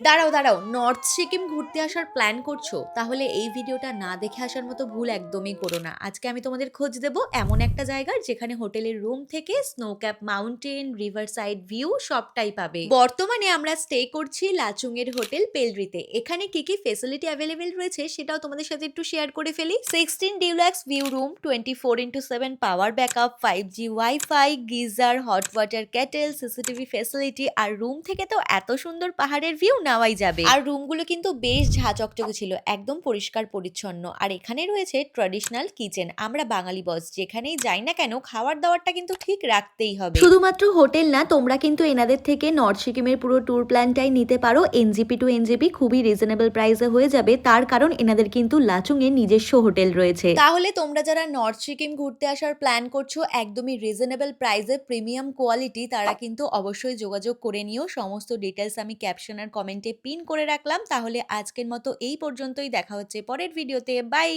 দাঁড়াও দাঁড়াও, নর্থ সিকিম ঘুরতে আসার প্ল্যান করছো? তাহলে এই ভিডিওটা না দেখে আসার মতো ভুল একদমই করো না। আজকে আমি তোমাদের খোঁজ দেব এমন একটা জায়গার যেখানে হোটেলের রুম থেকে snow cap mountain, river side view সবটাই পাবে। বর্তমানে আমরা স্টে করছি লাচুং এর হোটেল পেলরিতে। এখানে কি কি ফেসিলিটি অ্যাভেলেবেল রয়েছে সেটাও তোমাদের সাথে একটু শেয়ার করে ফেলি। 16 deluxe view room, 24x7 power backup, 5G WiFi, geyser, hot water kettle, CCTV facility, আর রুম থেকে তো এত সুন্দর পাহাড়ের ভিউ নেওয়াই যাবে। আর রুমগুলো কিন্তু বেশ ঝাঁচকচকে ছিল, একদম পরিষ্কার পরিচ্ছন্ন। আর এখানে রয়েছে ট্র্যাডিশনাল কিচেন। আমরা বাঙালি বস যেখানেই যাই না কেন খাবার দাবারটা কিন্তু ঠিক রাখতেই হবে। শুধুমাত্র হোটেল না, তোমরা কিন্তু এনাদের থেকে নর্থ সিকিমের পুরো ট্যুর প্ল্যানটাই নিতে পারো। এনজিপি টু এনজিপি খুবই রিজনেবল প্রাইসে হয়ে যাবে, তার কারণ এনাদের কিন্তু লাচুং এর নিজস্ব হোটেল রয়েছে। তাহলে তোমরা যারা নর্থ সিকিম ঘুরতে আসার প্ল্যান করছো একদমই রিজনেবল প্রাইসে প্রিমিয়াম কোয়ালিটি, তারা কিন্তু অবশ্যই যোগাযোগ করে নিও। সমস্ত ডিটেলস আমি ক্যাপশন আর কমেন্টে পিন করে রাখলাম। তাহলে আজকের মতো এই পর্যন্তই, দেখা হচ্ছে পরের ভিডিওতে। বাই।